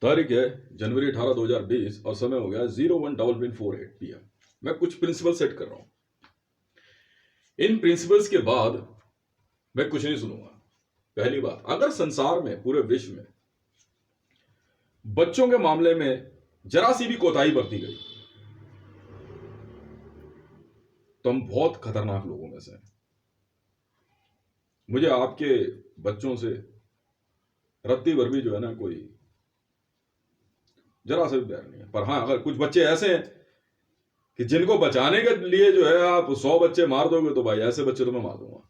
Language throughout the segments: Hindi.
तारीख है जनवरी 18 2020 और समय हो गया 01:48 PM। मैं कुछ प्रिंसिपल सेट कर रहा हूं। इन प्रिंसिपल्स के बाद मैं कुछ नहीं सुनूंगा। पहली बात, अगर संसार में पूरे विश्व में बच्चों के मामले में जरा सी भी कोताही बरती गई तो हम बहुत खतरनाक लोगों में से हैं। मुझे आपके बच्चों से रत्ती भर भी जो है ना कोई जरा सा भी प्यार नहीं है। पर हाँ, अगर कुछ बच्चे ऐसे हैं कि जिनको बचाने के लिए जो है आप 100 बच्चे मार दोगे तो भाई ऐसे बच्चे तो मैं मार दूंगा,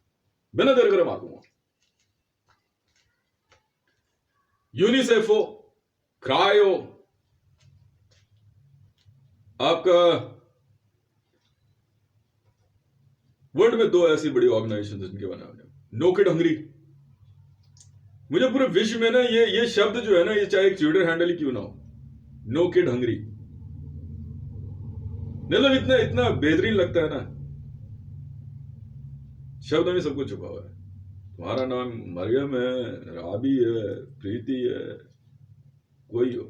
बिना देर करे मार दूंगा। यूनिसेफ हो, क्राई हो, आपका वर्ल्ड में 2 ऐसी बड़ी ऑर्गेनाइजेशन जिनके बने हुए, नो किड हंगरी। मुझे पूरे विश्व में ना ये शब्द जो है ना, ये चाहे एक ट्विटर हैंडल ही क्यों ना हो, नो किड हंगरी, मतलब इतना इतना बेहतरीन लगता है ना। शब्द में सब कुछ छुपा हुआ है। तुम्हारा नाम मरियम है, राबी है, प्रीति है, कोई हो।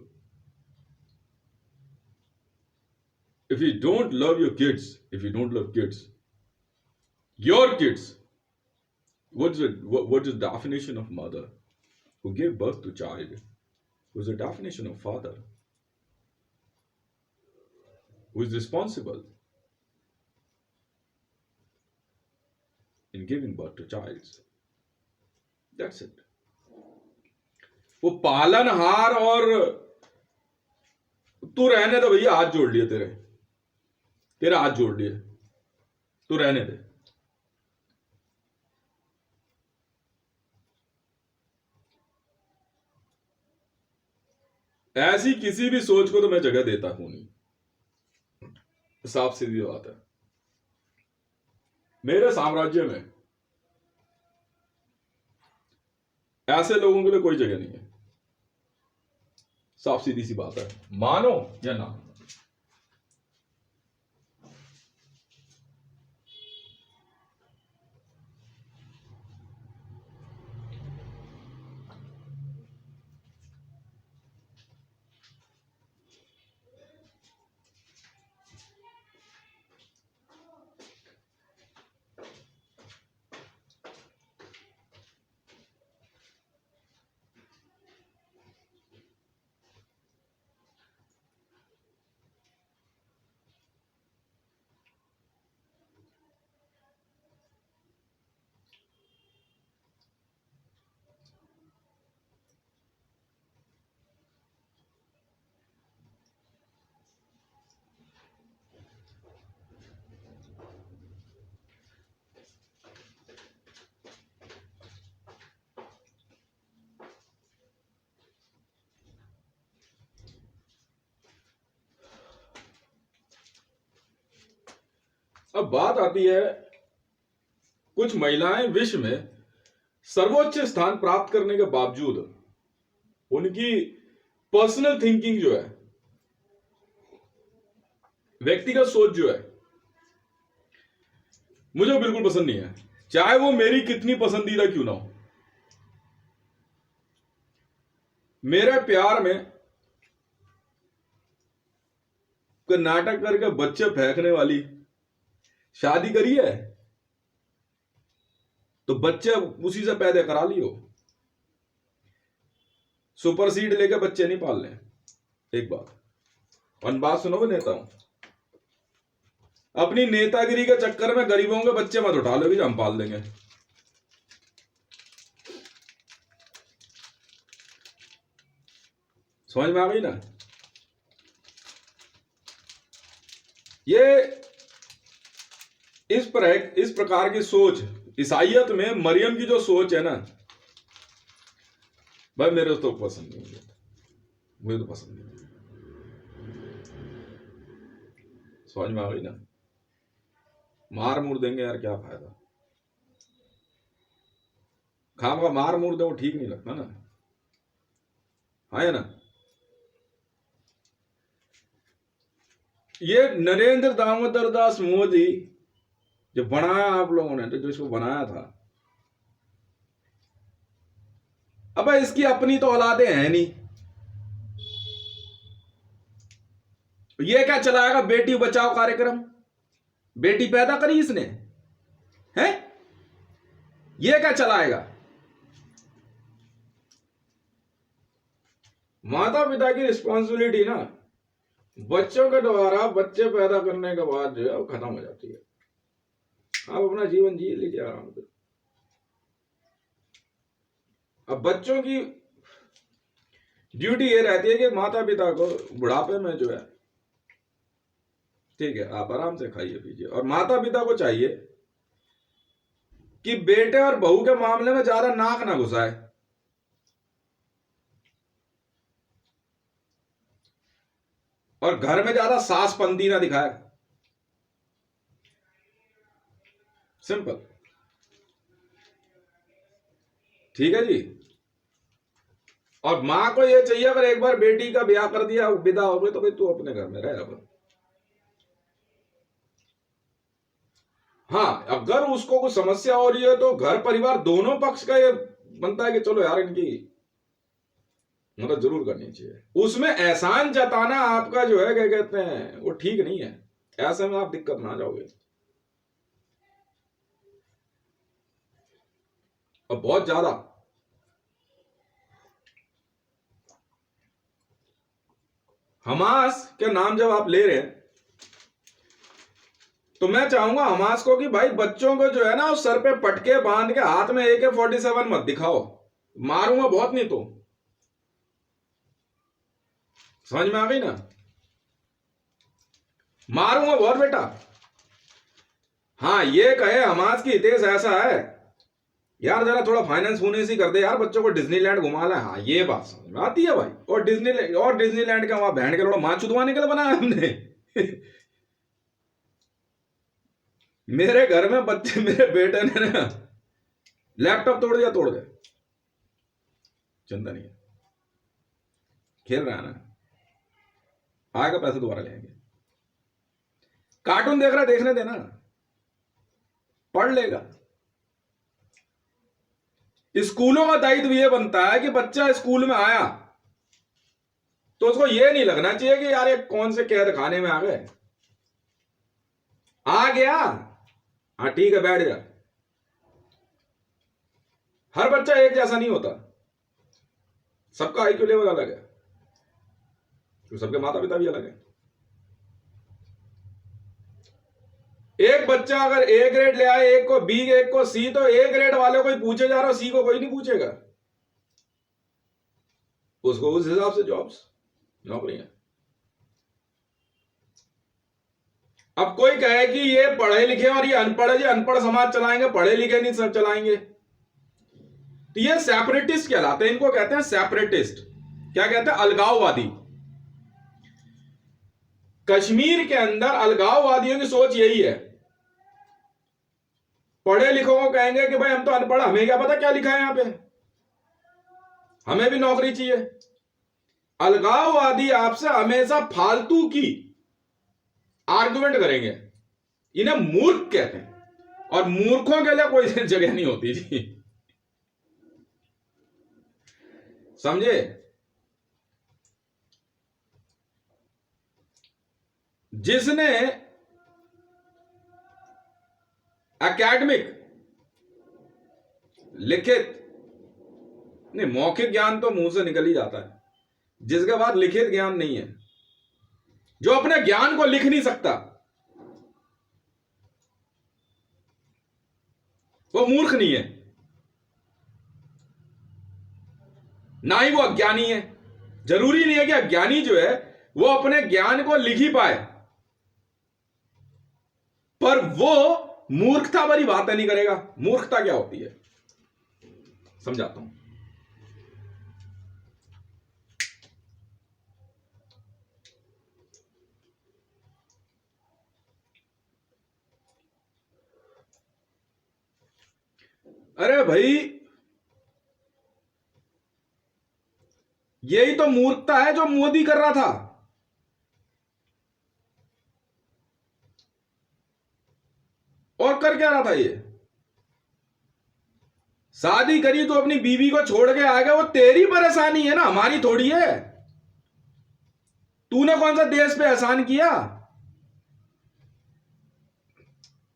If you don't love your kids, if you don't love kids, your kids, what is the definition of mother who gave birth to child? What is the definition of father who is responsible in giving birth to child? That's it. वो पालनहार और तू रहने दे भैया, हाथ जोड़ लिए तेरे हाथ जोड़ लिए, तू रहने दे। ऐसी किसी भी सोच को तो मैं जगह देता हूं नहीं, साफ सीधी बात है। मेरे साम्राज्य में ऐसे लोगों के लिए कोई जगह नहीं है। साफ सीधी सी बात है, मानो या ना। अब बात आती है, कुछ महिलाएं विश्व में सर्वोच्च स्थान प्राप्त करने के बावजूद उनकी पर्सनल थिंकिंग जो है, व्यक्तिगत सोच जो है, मुझे बिल्कुल पसंद नहीं है, चाहे वो मेरी कितनी पसंदीदा क्यों ना हो। मेरे प्यार में नाटक करके बच्चे फेंकने वाली शादी करी है तो बच्चे उसी से पैदा करा लियो। सुपर सीड लेके बच्चे नहीं पालने। एक बात सुनो नेताओं, अपनी नेतागिरी के चक्कर में गरीबों के बच्चे मत उठा लो कि हम पाल देंगे। समझ में आ गई ना? ये इस प्रकार की सोच, ईसाइयत में मरियम की जो सोच है ना भाई, मेरे तो पसंद नहीं है, मुझे तो पसंद नहीं। समझ में आ गई ना? मार मूर देंगे यार, क्या फायदा? खाम का मार मूर दे वो ठीक नहीं लगता ना, है ना? ये नरेंद्र दामोदर दास मोदी जो बनाया आप लोगों ने, तो जो इसको बनाया था, अब इसकी अपनी तो औलादे हैं नहीं, ये क्या चलाएगा बेटी बचाओ कार्यक्रम? बेटी पैदा करी इसने है, ये क्या चलाएगा? माता पिता की रिस्पॉन्सिबिलिटी ना बच्चों के द्वारा बच्चे पैदा करने के बाद जो है वो खत्म हो जाती है। आप अपना जीवन जी लीजिए आराम से। अब बच्चों की ड्यूटी ये रहती है कि माता पिता को बुढ़ापे में जो है, ठीक है, आप आराम से खाइए पीजिए, और माता पिता को चाहिए कि बेटे और बहू के मामले में ज्यादा नाक ना घुसाए। और घर में ज्यादा सासपंती ना दिखाए। सिंपल, ठीक है जी। और मां को ये चाहिए अगर एक बार बेटी का ब्याह कर दिया, विदा हो गई, तो भाई तू अपने घर में रह अब। हाँ, अगर उसको कुछ समस्या हो रही है तो घर परिवार दोनों पक्ष का ये बनता है कि चलो यार इनकी मदद जरूर करनी चाहिए। उसमें एहसान जताना आपका जो है क्या कहते हैं वो ठीक नहीं है। ऐसे में आप दिक्कत में आ जाओगे। और बहुत ज्यादा हमास के नाम जब आप ले रहे हैं तो मैं चाहूंगा हमास को कि भाई बच्चों को जो है ना उस सर पे पटके बांध के हाथ में AK-47 मत दिखाओ, मारूंगा बहुत नहीं तो। समझ में आ गई ना? मारूंगा बहुत बेटा। हाँ, ये कहे हमास की हितेश ऐसा है यार, जरा थोड़ा फाइनेंस होने से कर दे यार, बच्चों को डिज्नीलैंड घुमा ले। हाँ, ये बात समझ में आती है भाई। और डिज्नीलैंड का वहां बहन के लोड़ा मां चुदवाने के लिए बनाया हमने। मेरे घर में बच्चे, मेरे बेटे ने ना लैपटॉप तोड़ दिया, चिंता नहीं है, खेल रहा है ना, आएगा पैसे दोबारा लेंगे। कार्टून देख रहा है, देखने देना, पढ़ लेगा। स्कूलों का दायित्व यह बनता है कि बच्चा स्कूल में आया तो उसको यह नहीं लगना चाहिए कि यार ये कौन से कैद खाने में आ गए। आ गया, हाँ ठीक है, बैठ जा। हर बच्चा एक जैसा नहीं होता, सबका IQ लेवल अलग है, तो सबके माता पिता भी अलग है। एक बच्चा अगर A ग्रेड ले आए, एक को B, एक को C, तो A ग्रेड वाले को ही पूछे जा रहा, C को कोई नहीं पूछेगा। उसको उस हिसाब से नौकरी है। अब कोई कहे कि ये पढ़े लिखे और ये अनपढ़ है, ये अनपढ़ समाज चलाएंगे, पढ़े लिखे नहीं सब चलाएंगे, तो ये सेपरेटिस्ट कहलाते हैं। इनको कहते हैं सेपरेटिस्ट। क्या कहते हैं? अलगाववादी। कश्मीर के अंदर अलगाववादियों की सोच यही है। पढ़े लिखों को कहेंगे कि भाई हम तो अनपढ़, हमें क्या पता क्या लिखा है यहां पे, हमें भी नौकरी चाहिए। अलगाववादी आपसे हमेशा फालतू की आर्गुमेंट करेंगे। इन्हें मूर्ख कहते हैं, और मूर्खों के लिए कोई जगह नहीं होती जी, समझे? जिसने एकेडमिक, लिखित नहीं, मौखिक ज्ञान तो मुंह से निकल ही जाता है, जिसके बाद लिखित ज्ञान नहीं है, जो अपने ज्ञान को लिख नहीं सकता, वो मूर्ख नहीं है, ना ही वो अज्ञानी है। जरूरी नहीं है कि अज्ञानी जो है वो अपने ज्ञान को लिख ही पाए, पर वो मूर्खता भरी बातें नहीं करेगा। मूर्खता क्या होती है समझाता हूं। अरे भाई, यही तो मूर्खता है जो मोदी कर रहा था। और कर क्या रहा था? ये शादी करी तो अपनी बीवी को छोड़ के आ गया, वो तेरी परेशानी है ना, हमारी थोड़ी है। तूने कौन सा देश पे एहसान किया?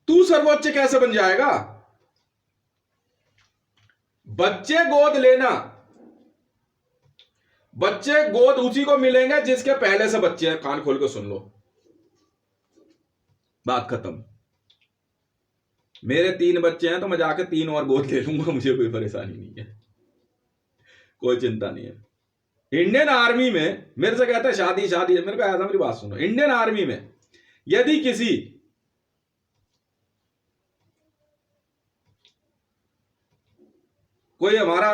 तू सर्वोच्च कैसे बन जाएगा? बच्चे गोद लेना, बच्चे गोद उसी को मिलेंगे जिसके पहले से बच्चे हैं। कान खोल के सुन लो, बात खत्म। मेरे 3 बच्चे हैं तो मैं जाके 3 और गोद ले लूंगा, मुझे कोई परेशानी नहीं है, कोई चिंता नहीं है। इंडियन आर्मी में मेरे से कहते हैं शादी शादी, मेरे को ऐसा, मेरी बात सुनो, इंडियन आर्मी में यदि किसी कोई हमारा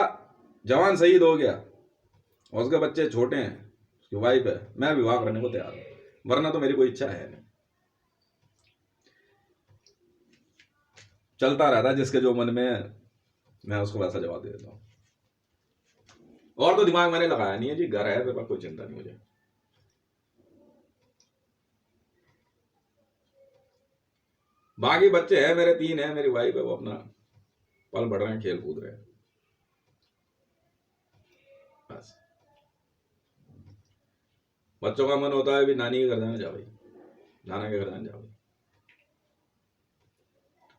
जवान शहीद हो गया और उसके बच्चे छोटे हैं, उसकी वाइफ है, मैं विवाह करने को तैयार हूं, वरना तो मेरी कोई इच्छा है नहीं। चलता रहता है जिसके जो मन में है, मैं उसको वैसा जवाब दे देता हूं। और तो दिमाग मैंने लगाया नहीं है जी, घर है मेरे पास, कोई चिंता नहीं मुझे। बाकी बच्चे हैं मेरे 3 हैं, मेरी वाइफ है, वो अपना पल बढ़ रहे हैं, खेल कूद रहे हैं, बस। बच्चों का मन होता है भी नानी के घर जाना, जा भाई, नाना के घर जाना, जा भाई।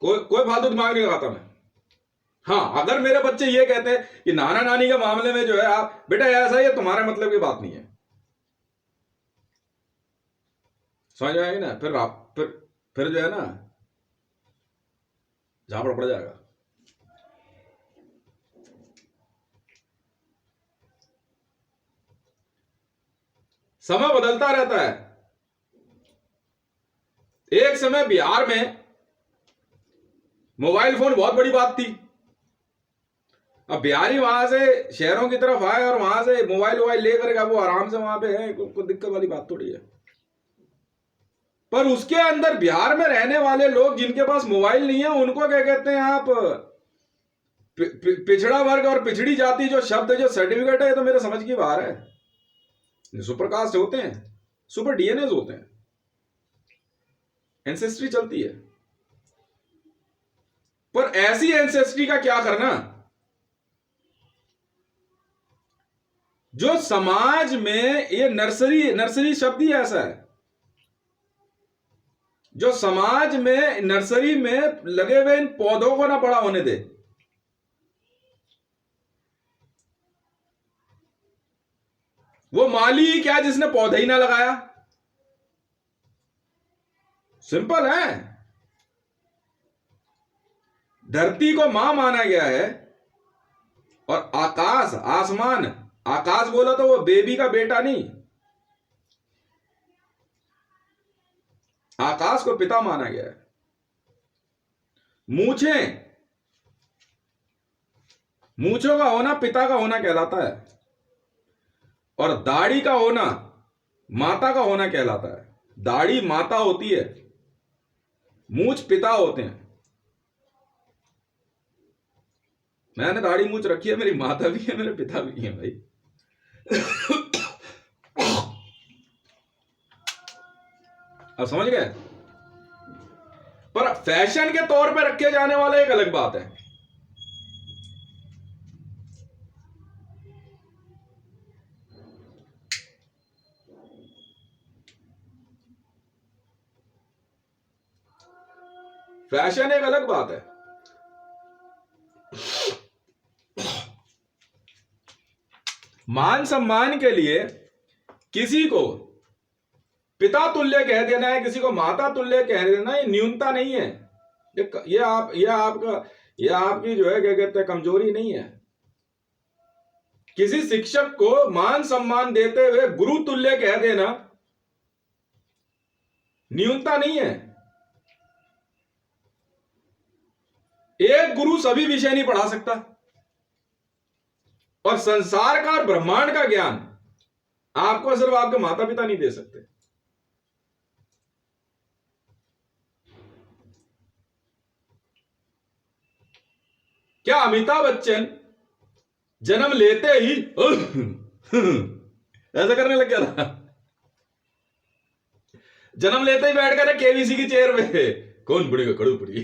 कोई फालतू दिमाग नहीं लगाता मैं। हाँ, अगर मेरे बच्चे ये कहते हैं कि नाना नानी के मामले में जो है आप बेटा ऐसा, ये तुम्हारे मतलब की बात नहीं है, समझ में आएगी ना? फिर जो है ना, झापड़ पड़ जाएगा। समय बदलता रहता है। एक समय बिहार में मोबाइल फोन बहुत बड़ी बात थी। अब बिहारी वहां से शहरों की तरफ आए और वहां से मोबाइल लेकर वो आराम से वहां पे है, कोई दिक्कत वाली बात थोड़ी है। पर उसके अंदर बिहार में रहने वाले लोग जिनके पास मोबाइल नहीं है, उनको क्या कहते हैं आप? पिछड़ा वर्ग और पिछड़ी जाति जो शब्द, जो सर्टिफिकेट है, ये तो मेरे समझ की बाहर है। सुपर कास्ट होते हैं, सुपर डीएनए होते हैं, एंसेस्ट्री चलती है। पर ऐसी एंसेस्ट्री का क्या करना जो समाज में, ये नर्सरी शब्द ही ऐसा है, जो समाज में नर्सरी में लगे हुए इन पौधों को ना बड़ा होने दे। वो माली ही क्या जिसने पौधा ही ना लगाया? सिंपल है। धरती को मां माना गया है और आकाश, आसमान, आकाश बोला तो वो बेबी का बेटा नहीं, आकाश को पिता माना गया है। मूंछों का होना पिता का होना कहलाता है, और दाढ़ी का होना माता का होना कहलाता है। दाढ़ी माता होती है, मूंछ पिता होते हैं। मैंने दाढ़ी मूंछ रखी है, मेरी माता भी है, मेरे पिता भी है भाई। अब समझ गए? पर फैशन के तौर पे रखे जाने वाला एक अलग बात है। फैशन एक अलग बात है। मान सम्मान के लिए किसी को पिता तुल्य कह देना है, किसी को माता तुल्य कह देना, ये न्यूनता नहीं है। ये आपकी जो है क्या कहते हैं, कमजोरी नहीं है। किसी शिक्षक को मान सम्मान देते हुए गुरु तुल्य कह देना न्यूनता नहीं है। एक गुरु सभी विषय नहीं पढ़ा सकता, और संसार का और ब्रह्मांड का ज्ञान आपको सिर्फ आपके माता पिता नहीं दे सकते। क्या अमिताभ बच्चन जन्म लेते ही ऐसा करने लग गया था? जन्म लेते ही बैठ कर केबीसी की चेयर पे कौन बुढ़ेगा कड़ू पड़ी।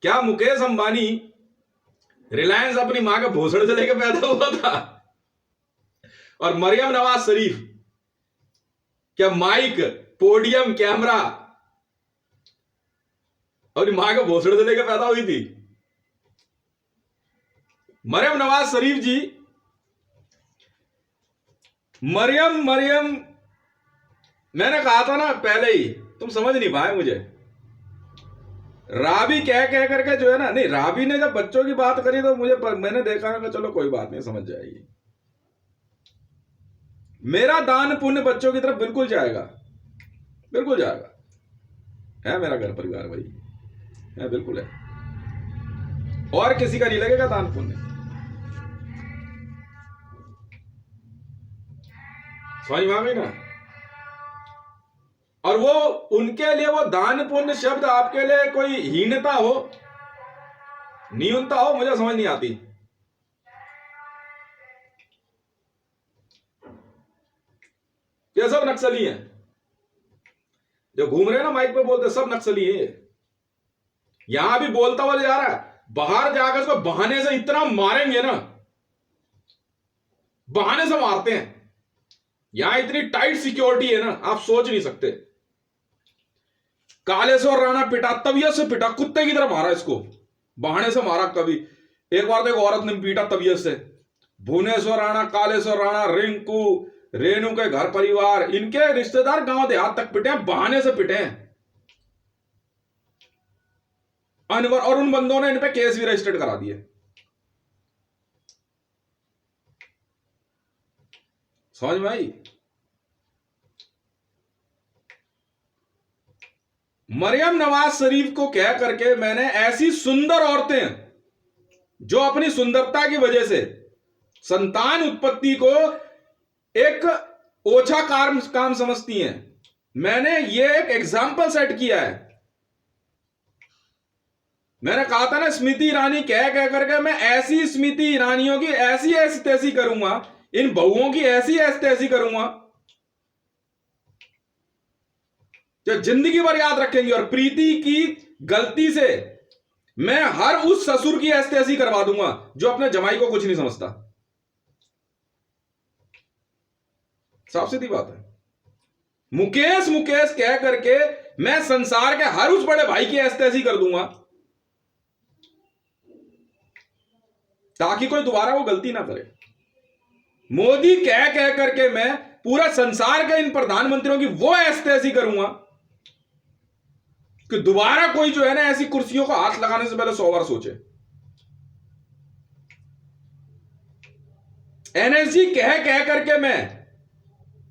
क्या मुकेश अंबानी रिलायंस अपनी मां के भोसड़े से लेकर पैदा हुआ था। और मरियम नवाज शरीफ क्या माइक, पोडियम, कैमरा अपनी मां के भोसड़े से लेकर पैदा हुई थी? मरियम नवाज शरीफ जी, मरियम मरियम मैंने कहा था ना पहले ही, तुम समझ नहीं पाए मुझे। राबी कह करके जो है ना, नहीं, राबी ने जब बच्चों की बात करी तो मैंने देखा ना, चलो कोई बात नहीं, समझ जाएगी। मेरा दान पुण्य बच्चों की तरफ बिल्कुल जाएगा, बिल्कुल जाएगा। है मेरा घर परिवार भाई, है, बिल्कुल है। और किसी का नहीं लगेगा दान पुण्य। समझ में आ गई ना? और वो उनके लिए वो दान पुण्य शब्द आपके लिए कोई हीनता हो, न्यूनता हो, मुझे समझ नहीं आती। ये सब नक्सली हैं जो घूम रहे हैं ना माइक पे बोलते, सब नक्सली है। यहां भी बोलता हुआ जा रहा है, बाहर जाकर उसको बहाने से इतना मारेंगे ना, बहाने से मारते हैं। यहां इतनी टाइट सिक्योरिटी है ना, आप सोच नहीं सकते। कालेश्वर राणा पिटा, तबीयत से पिटा, कुत्ते की तरह मारा इसको, बहाने से मारा। कभी एक बार तो एक औरत ने पीटा तबीयत से। भुवनेश्वर राणा, कालेश्वर राणा, रिंकू, रेणु के घर परिवार, इनके रिश्तेदार गांव देहात तक पिटे हैं, बहाने से पिटे हैं अनवर। और उन बंदों ने इन पे केस भी रजिस्टर्ड करा दिए। समझ में आई? मरियम नवाज शरीफ को कह करके मैंने ऐसी सुंदर औरतें जो अपनी सुंदरता की वजह से संतान उत्पत्ति को एक ओछा काम समझती हैं, मैंने ये एक एग्जाम्पल सेट किया है। मैंने कहा था ना, स्मृति ईरानी कह करके मैं ऐसी स्मृति ईरानियों की ऐसी ऐसी तैसी करूंगा, इन बहुओं की ऐसी ऐसी तैसी करूंगा जो जिंदगी भर याद रखेंगी। और प्रीति की गलती से मैं हर उस ससुर की ऐसी तैसी करवा दूंगा जो अपने जमाई को कुछ नहीं समझता। साफ सीधी बात है। मुकेश मुकेश कह करके मैं संसार के हर उस बड़े भाई की ऐसी तैसी कर दूंगा ताकि कोई दोबारा वो गलती ना करे। मोदी कह करके मैं पूरा संसार के इन प्रधानमंत्रियों की वो ऐसी तैसी करूंगा कि दोबारा कोई जो है ना ऐसी कुर्सियों को हाथ लगाने से पहले 100 बार सोचे। एनएसजी कह करके मैं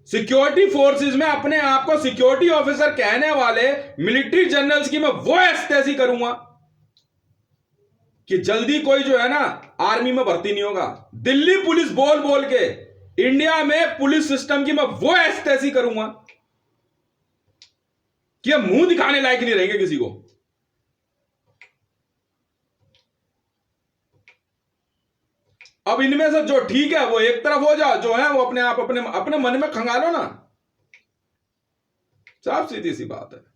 सिक्योरिटी फोर्सेस में अपने आप को सिक्योरिटी ऑफिसर कहने वाले मिलिट्री जनरल्स की मैं वो ऐसी करूंगा कि जल्दी कोई जो है ना आर्मी में भर्ती नहीं होगा। दिल्ली पुलिस बोल बोल के इंडिया में पुलिस सिस्टम की मैं वो ऐसी करूंगा कि मुंह दिखाने लायक नहीं रहेंगे किसी को। अब इनमें से जो ठीक है वो एक तरफ हो जाओ, जो है वो अपने आप अपने मन में खंगालो ना। साफ सीधी सी बात है।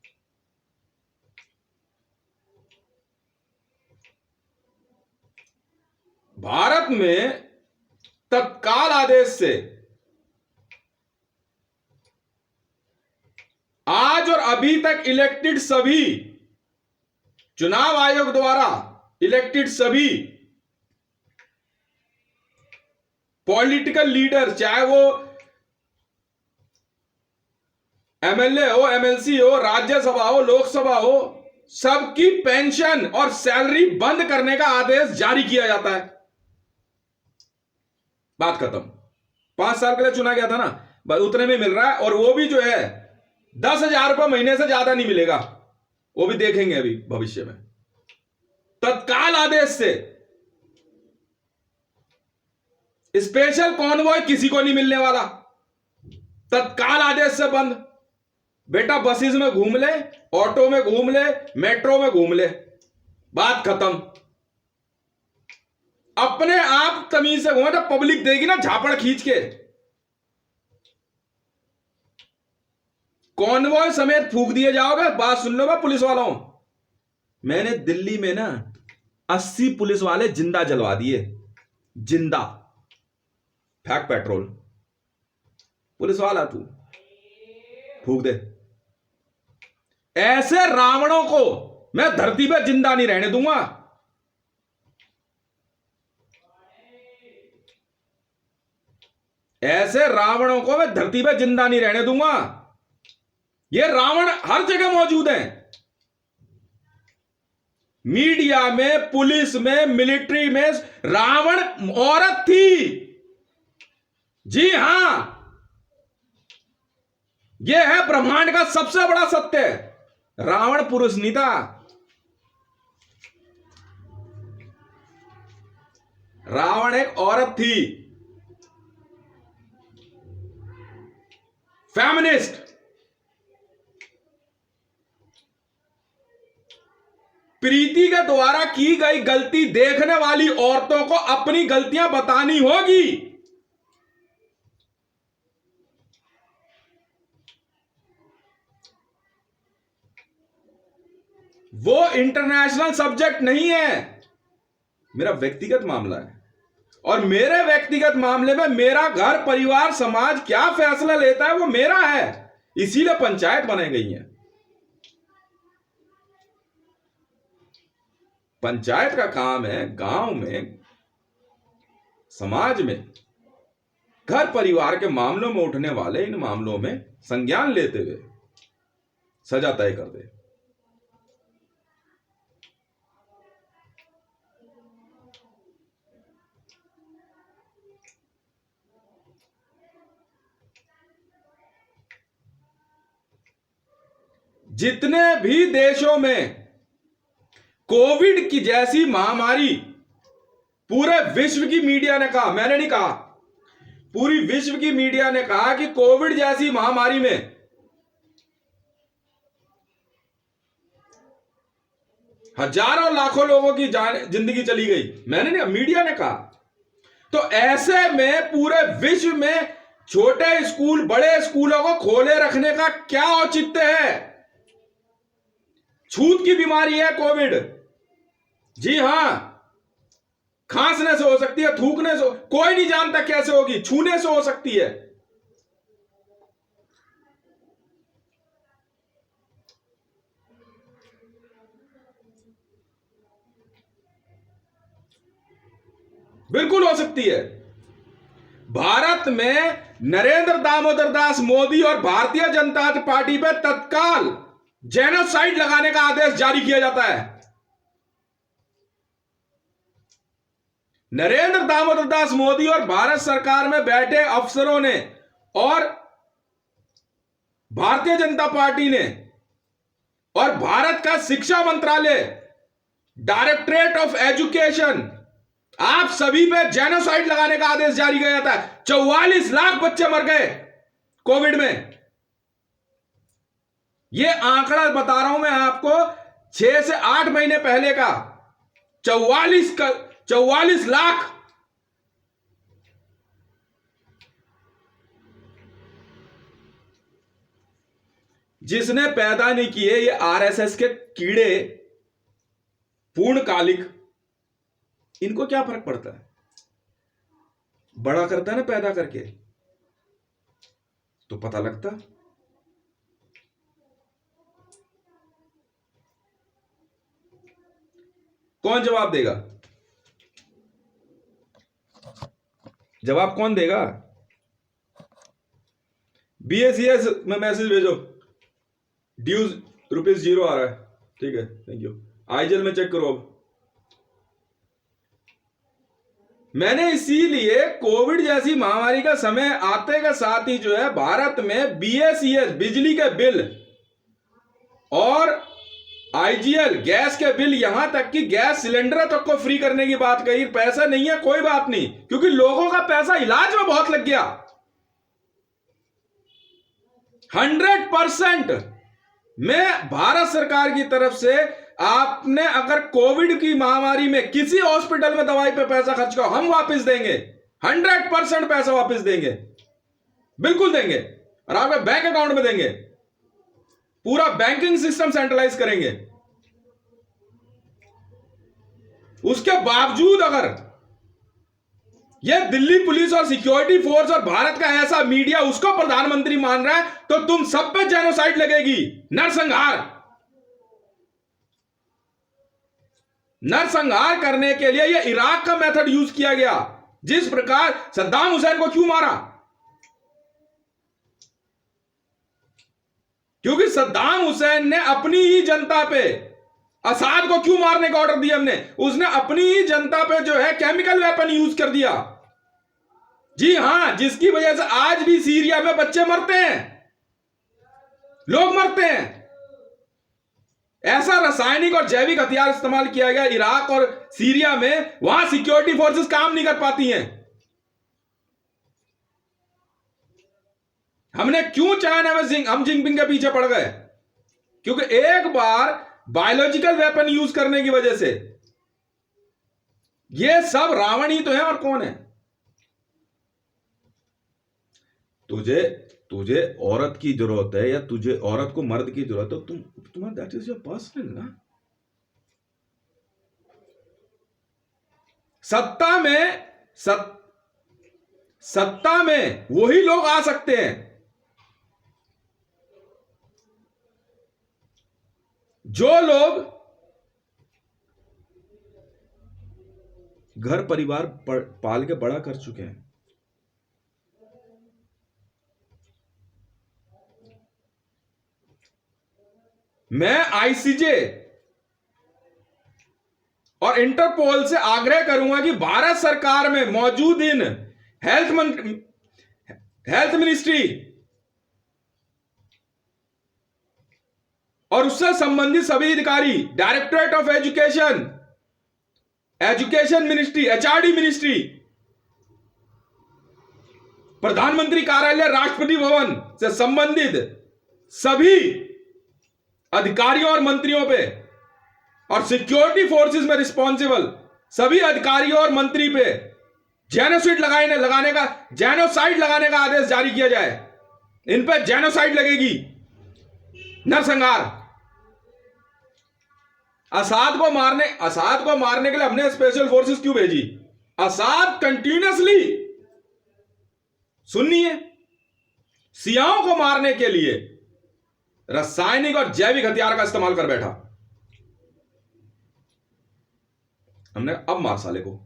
भारत में तत्काल आदेश से आज और अभी तक इलेक्टेड सभी, चुनाव आयोग द्वारा इलेक्टेड सभी पॉलिटिकल लीडर, चाहे वो एमएलए हो, एमएलसी हो, राज्यसभा हो, लोकसभा हो, सबकी पेंशन और सैलरी बंद करने का आदेश जारी किया जाता है। बात खत्म। 5 साल के लिए चुना गया था ना, बस उतने में मिल रहा है। और वो भी जो है 10,000 रुपये महीने से ज्यादा नहीं मिलेगा, वो भी देखेंगे अभी भविष्य में। तत्काल आदेश से स्पेशल कॉन्वॉय किसी को नहीं मिलने वाला, तत्काल आदेश से बंद। बेटा बसेस में घूम ले, ऑटो में घूम ले, मेट्रो में घूम ले, बात खत्म। अपने आप तमीज से घूमे तो पब्लिक देगी ना झापड़ खींच के। कॉन्वॉय समेत फूंक दिए जाओगे। बात सुन लो पुलिस वालों, मैंने दिल्ली में ना 80 पुलिस वाले जिंदा जलवा दिए, जिंदा, फेंक पेट्रोल। पुलिस वाला तू फूक दे। ऐसे रावणों को मैं धरती पे जिंदा नहीं रहने दूंगा। ऐसे रावणों को मैं धरती पे जिंदा नहीं रहने दूंगा। ये रावण हर जगह मौजूद हैं, मीडिया में, पुलिस में, मिलिट्री में। रावण औरत थी, जी हां, यह है ब्रह्मांड का सबसे बड़ा सत्य। रावण पुरुष नहीं था, रावण एक औरत थी, फेमिनिस्ट। प्रीति के द्वारा की गई गलती देखने वाली औरतों को अपनी गलतियां बतानी होगी। वो इंटरनेशनल सब्जेक्ट नहीं है, मेरा व्यक्तिगत मामला है। और मेरे व्यक्तिगत मामले में मेरा घर, परिवार, समाज क्या फैसला लेता है वो मेरा है। इसीलिए पंचायत बनाई गई है। पंचायत का काम है गांव में, समाज में, घर परिवार के मामलों में उठने वाले इन मामलों में संज्ञान लेते हुए सजा तय कर दे। जितने भी देशों में कोविड की जैसी महामारी, पूरे विश्व की मीडिया ने कहा, मैंने नहीं कहा, पूरी विश्व की मीडिया ने कहा कि कोविड जैसी महामारी में हजारों लाखों लोगों की जिंदगी चली गई, मैंने नहीं, मीडिया ने कहा। तो ऐसे में पूरे विश्व में छोटे स्कूल, बड़े स्कूलों को खोले रखने का क्या औचित्य है? छूत की बीमारी है कोविड, जी हां, खांसने से हो सकती है, थूकने से, कोई नहीं जानता कैसे होगी, छूने से हो सकती है। बिल्कुल हो सकती है। भारत में नरेंद्र दामोदर दास मोदी और भारतीय जनता पार्टी पे तत्काल जेनोसाइड लगाने का आदेश जारी किया जाता है। नरेंद्र दामोदर दास मोदी और भारत सरकार में बैठे अफसरों ने और भारतीय जनता पार्टी ने और भारत का शिक्षा मंत्रालय, डायरेक्टरेट ऑफ एजुकेशन, आप सभी पे जेनोसाइड लगाने का आदेश जारी किया जाता है। 44 लाख बच्चे मर गए कोविड में। यह आंकड़ा बता रहा हूं मैं आपको, 6 से 8 महीने पहले का। 44 लाख। जिसने पैदा नहीं किए ये आरएसएस के कीड़े पूर्णकालिक, इनको क्या फर्क पड़ता है? बड़ा करता है ना पैदा करके, तो पता लगता। कौन जवाब देगा? जवाब कौन देगा? BACS में मैसेज भेजो, ड्यूज ₹0 आ रहा है। ठीक है, थैंक यू। आईजेल में चेक करो। अब मैंने इसीलिए कोविड जैसी महामारी का समय आते के साथ ही जो है भारत में BACS बिजली के बिल और IGL गैस के बिल, यहां तक कि गैस सिलेंडर तक को फ्री करने की बात कही। पैसा नहीं है, कोई बात नहीं, क्योंकि लोगों का पैसा इलाज में बहुत लग गया। 100% में भारत सरकार की तरफ से आपने अगर कोविड की महामारी में किसी हॉस्पिटल में दवाई पे पैसा खर्च करो, हम वापस देंगे। 100% पैसा वापस देंगे, बिल्कुल देंगे, और आपके बैंक अकाउंट में देंगे। पूरा बैंकिंग सिस्टम सेंट्रलाइज करेंगे। उसके बावजूद अगर ये दिल्ली पुलिस और सिक्योरिटी फोर्स और भारत का ऐसा मीडिया उसको प्रधानमंत्री मान रहा है, तो तुम सब पे जेनोसाइड लगेगी, नरसंहार। नरसंहार करने के लिए ये इराक का मेथड यूज किया गया। जिस प्रकार सद्दाम हुसैन को क्यों मारा? क्योंकि सद्दाम हुसैन ने अपनी ही जनता पे, असाद को क्यों मारने का ऑर्डर दिया हमने? उसने अपनी ही जनता पे जो है केमिकल वेपन यूज कर दिया। जी हां, जिसकी वजह से आज भी सीरिया में बच्चे मरते हैं, लोग मरते हैं। ऐसा रासायनिक और जैविक हथियार इस्तेमाल किया गया इराक और सीरिया में, वहां सिक्योरिटी फोर्सेस काम नहीं कर पाती हैं। हमने क्यों चाइना में हम जिनपिंग के पीछे पड़ गए? क्योंकि एक बार बायोलॉजिकल वेपन यूज करने की वजह से ये सब रावण ही तो है, और कौन है? तुझे औरत की जरूरत है, या तुझे औरत को मर्द की जरूरत है, तो तुम्हारा दैट इज योर पर्सनल ना। सत्ता में वही लोग आ सकते हैं जो लोग घर परिवार पाल के बड़ा कर चुके हैं। मैं आईसीजे और इंटरपोल से आग्रह करूंगा कि भारत सरकार में मौजूद इन हेल्थ मिनिस्ट्री और उससे संबंधित सभी अधिकारी, directorate of education ministry, HRD ministry, प्रधानमंत्री कार्यालय, राष्ट्रपति भवन से संबंधित सभी अधिकारियों और मंत्रियों पे, और सिक्योरिटी फोर्सेस में रिस्पॉन्सिबल सभी अधिकारियों और मंत्री पे जेनोसाइड लगाने का आदेश जारी किया जाए। इन पे जेनोसाइड लगेगी, नरसंहार। असाद को मारने के लिए हमने स्पेशल फोर्सेस क्यों भेजी? असाद कंटिन्यूअसली, सुनिए, सियाओं को मारने के लिए रासायनिक और जैविक हथियार का इस्तेमाल कर बैठा। हमने अब मार साले को।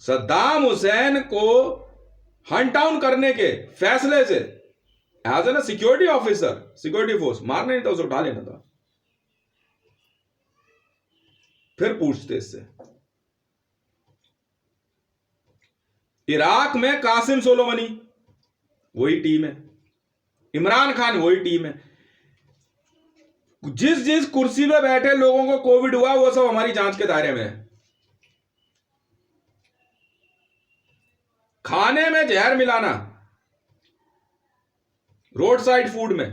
सद्दाम हुसैन को हंट डाउन करने के फैसले से as an security officer, security force मारना नहीं था, उसे उठा लेना था। फिर पूछते इससे, इराक में कासिम सोलोमनी वही टीम है, इमरान खान वही टीम है। जिस कुर्सी पे बैठे लोगों को कोविड हुआ वो सब हमारी जांच के दायरे में है। खाने में जहर मिलाना, रोड साइड फूड में,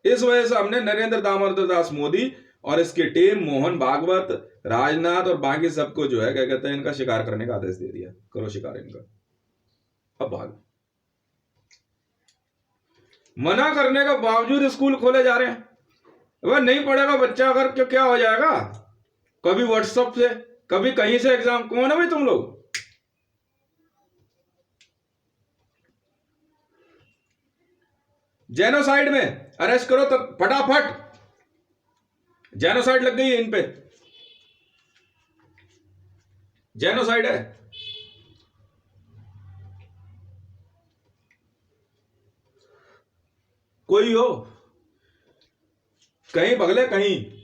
इस वजह से हमने नरेंद्र दामोदर दास मोदी और इसकी टीम, मोहन भागवत, राजनाथ और बाकी सबको जो है क्या कहते हैं, इनका शिकार करने का आदेश दे दिया। करो शिकार इनका, अब भाग। मना करने के बावजूद स्कूल खोले जा रहे हैं। वह नहीं पढ़ेगा बच्चा अगर क्या हो जाएगा? कभी व्हाट्सएप से, कभी कहीं से एग्जाम। कौन है भाई तुम लोग? जेनोसाइड में अरेस्ट करो तो फटाफट। जेनोसाइड लग गई है इन पे, जेनोसाइड है। कोई हो, कहीं बगले कहीं।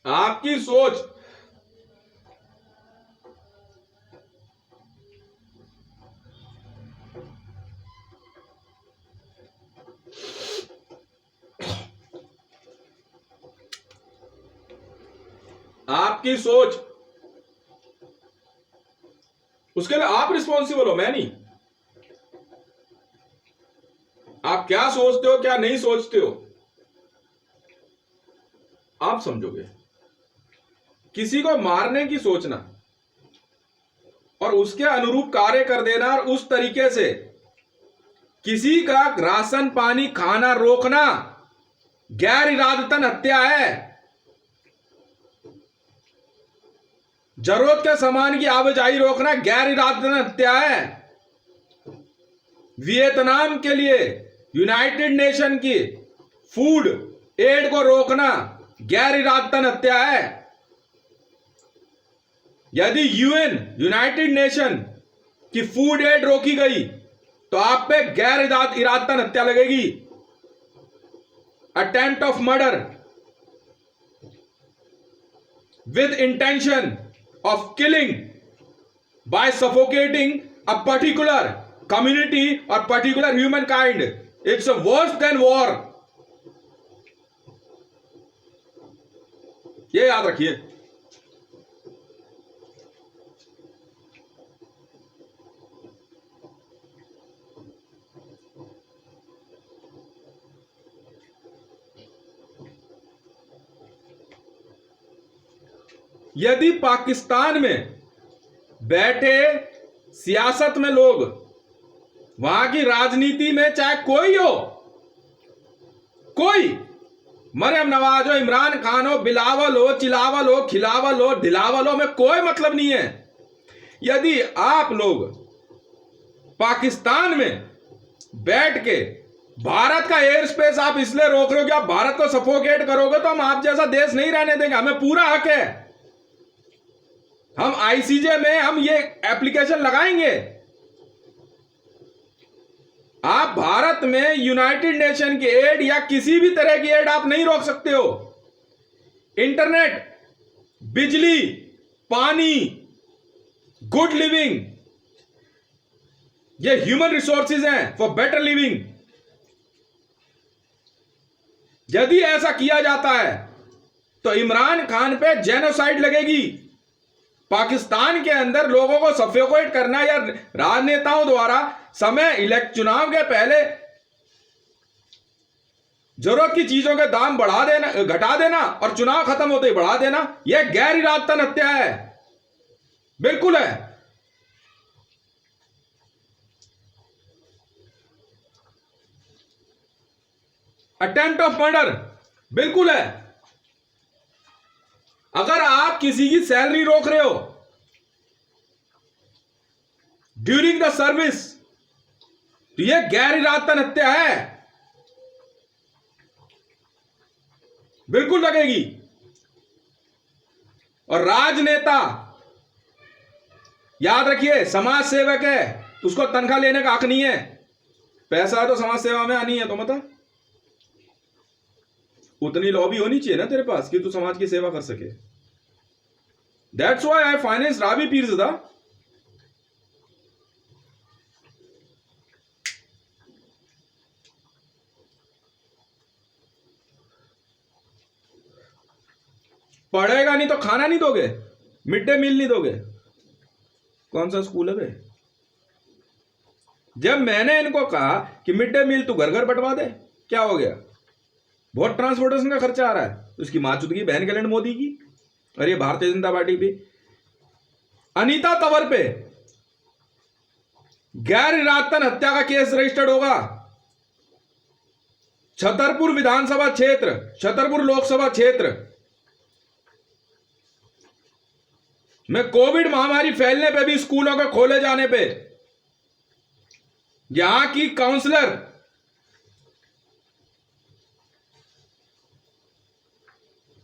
आपकी सोच आपकी सोच, उसके लिए आप रिस्पॉन्सिबल हो, मैं नहीं। आप क्या सोचते हो, क्या नहीं सोचते हो, आप समझोगे। किसी को मारने की सोचना और उसके अनुरूप कार्य कर देना और उस तरीके से किसी का राशन पानी खाना रोकना गैर इरादतन हत्या है। जरूरत के सामान की आवाजाही रोकना गैर इरादतन हत्या है। वियतनाम के लिए यूनाइटेड नेशन की फूड एड को रोकना गैर इरादतन हत्या है। यदि यूएन यूनाइटेड नेशन की फूड एड रोकी गई तो आप पे गैर इरादतन हत्या लगेगी। Attempt of murder with intention of killing by suffocating a particular community or particular humankind, it's worse than war. ये याद रखिए। यदि पाकिस्तान में बैठे सियासत में लोग, वहां की राजनीति में चाहे कोई हो, कोई मरियम नवाज हो, इमरान खान हो, बिलावल हो, चिलावल हो, खिलावल हो, दिलावल हो, में कोई मतलब नहीं है। यदि आप लोग पाकिस्तान में बैठ के भारत का एयर स्पेस आप इसलिए रोक रहे हो कि आप भारत को सफोकेट करोगे, तो हम आप जैसा देश नहीं रहने देंगे। हमें पूरा हक है, हम आईसीजे में हम ये एप्लीकेशन लगाएंगे। आप भारत में यूनाइटेड नेशन की एड या किसी भी तरह की एड आप नहीं रोक सकते हो। इंटरनेट, बिजली, पानी, गुड लिविंग, ये ह्यूमन रिसोर्सेज हैं फॉर बेटर लिविंग। यदि ऐसा किया जाता है तो इमरान खान पे जेनोसाइड लगेगी। पाकिस्तान के अंदर लोगों को सफोकेट करना या राजनेताओं द्वारा चुनाव के पहले जरूरत की चीजों के दाम बढ़ा देना, घटा देना और चुनाव खत्म होते ही बढ़ा देना, यह गैर इरादतन हत्या है, बिल्कुल है। अटेम्प्ट ऑफ मर्डर बिल्कुल है। अगर आप किसी की सैलरी रोक रहे हो ड्यूरिंग द सर्विस, तो यह गैर इरादतन हत्या है, बिल्कुल लगेगी। और राजनेता, याद रखिए, समाज सेवक है, उसको तनख्वाह लेने का हक नहीं है। पैसा है तो समाज सेवा में आनी है, तो मतलब उतनी लॉबी होनी चाहिए ना तेरे पास कि तू समाज की सेवा कर सके। That's why I finance Ravi Pirzada. पढ़ेगा नहीं तो खाना नहीं दोगे, मिड डे मील नहीं दोगे, कौन सा स्कूल है बे? जब मैंने इनको कहा कि मिड डे मील तू घर घर बंटवा दे, क्या हो गया? बहुत ट्रांसपोर्टेशन का खर्चा आ रहा है, तो उसकी माचुदगी बहन के मोदी की। और ये भारतीय जनता पार्टी भी अनीता तंवर पे गैर इरादतन हत्या का केस रजिस्टर्ड होगा। छतरपुर विधानसभा क्षेत्र, छतरपुर लोकसभा क्षेत्र में कोविड महामारी फैलने पे भी स्कूलों के खोले जाने पे यहां की काउंसलर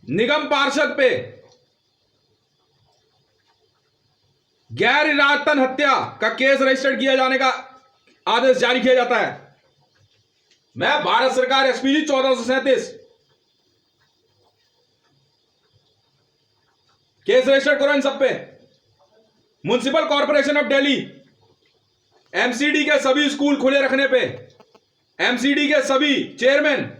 निगम पार्षद पे गैर इरादतन हत्या का केस रजिस्टर्ड किया जाने का आदेश जारी किया जाता है। मैं भारत सरकार एसपीजी 1437 केस रजिस्टर्ड करो इन सब पे। Municipal corporation of Delhi MCD के सभी स्कूल खुले रखने पे, एमसीडी के सभी चेयरमैन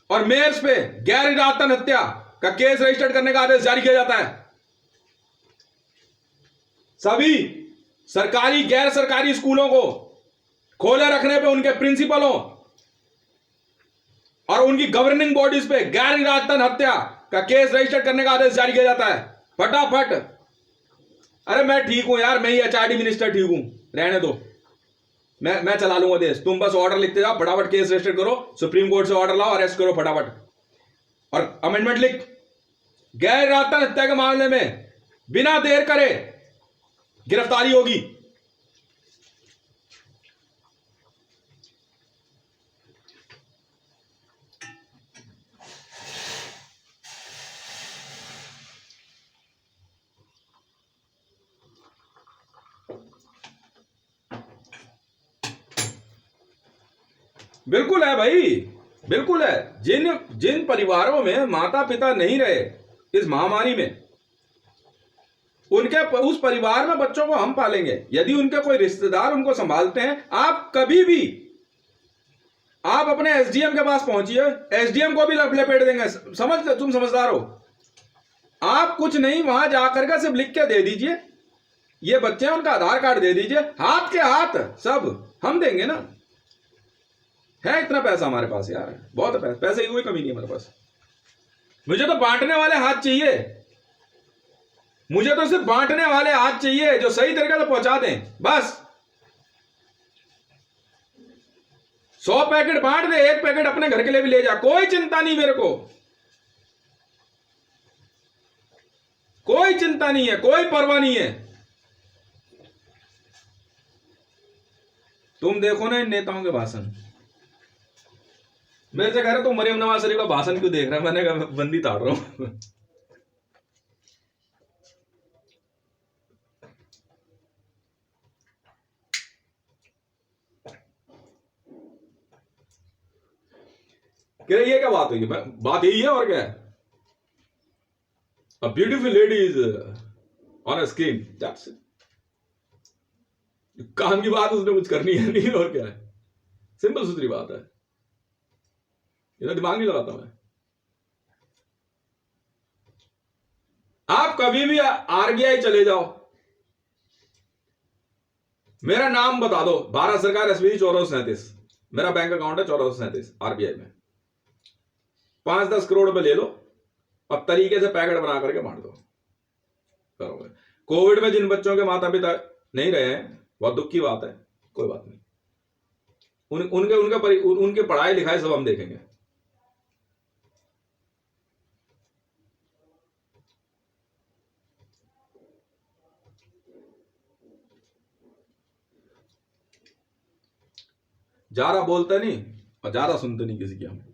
और मेयर्स पे गैर इरादतन हत्या का केस रजिस्टर करने का आदेश जारी किया जाता है। सभी सरकारी गैर सरकारी स्कूलों को खोले रखने पे उनके प्रिंसिपलों और उनकी गवर्निंग बॉडीज पे गैर इरादतन हत्या का केस रजिस्टर करने का आदेश जारी किया जाता है फटाफट। अरे मैं ठीक हूं यार, मैं ही एचआरडी मिनिस्टर ठीक हूं, रहने दो, मैं चला लूंगा देश। तुम बस ऑर्डर लिखते जाओ, फटाफट केस रजिस्टर करो, सुप्रीम कोर्ट से ऑर्डर लाओ, अरेस्ट करो फटाफट, और अमेंडमेंट लिख, गैर इरादतन हत्या के मामले में बिना देर करे गिरफ्तारी होगी। बिल्कुल है भाई, बिल्कुल है। जिन जिन परिवारों में माता पिता नहीं रहे इस महामारी में, उनके उस परिवार में बच्चों को हम पालेंगे। यदि उनके कोई रिश्तेदार उनको संभालते हैं, आप कभी भी आप अपने एसडीएम के पास पहुंचिए, एसडीएम को भी लपेट देंगे। तुम समझदार हो। आप कुछ नहीं, वहां जाकर के सिर्फ लिख के दे दीजिए, ये बच्चे हैं, उनका आधार कार्ड दे दीजिए, हाथ के हाथ सब हम देंगे ना। है इतना पैसा हमारे पास यार, बहुत पैसे की कोई कमी नहीं हमारे पास। मुझे तो बांटने वाले हाथ चाहिए, मुझे तो सिर्फ बांटने वाले हाथ चाहिए जो सही तरीके से पहुंचा दें बस। 100 पैकेट बांट दे, 1 पैकेट अपने घर के लिए भी ले जा, कोई चिंता नहीं मेरे को, कोई चिंता नहीं है, कोई परवाह नहीं है। तुम देखो ना इन नेताओं के भाषण, मेरे से कह रहे तुम मरियम नवाज शरीफ का भाषण क्यों देख रहा है? मैंने कहा बंदी ताड़ रहा हूं। कह रहे ये क्या बात हुई? बात यही है और क्या है? A beautiful lady is on a screen. That's it. काम की बात उसने कुछ करनी है नहीं, और क्या है? सिंपल सुथरी बात है, इतना दिमाग नहीं लगाता मैं। आप कभी भी आरबीआई चले जाओ, मेरा नाम बता दो, भारत सरकार एसबीआई 1437, मेरा बैंक अकाउंट है 1437 आरबीआई में। 5-10 करोड़ रुपए ले लो और तरीके से पैकेट बना करके बांट दो, करोगे। कोविड में जिन बच्चों के माता पिता नहीं रहे हैं, बहुत दुख की बात है, कोई बात नहीं, उनके पढ़ाई लिखाई सब हम देखेंगे। ज्यादा बोलते नहीं और ज्यादा सुनते नहीं किसी की हम।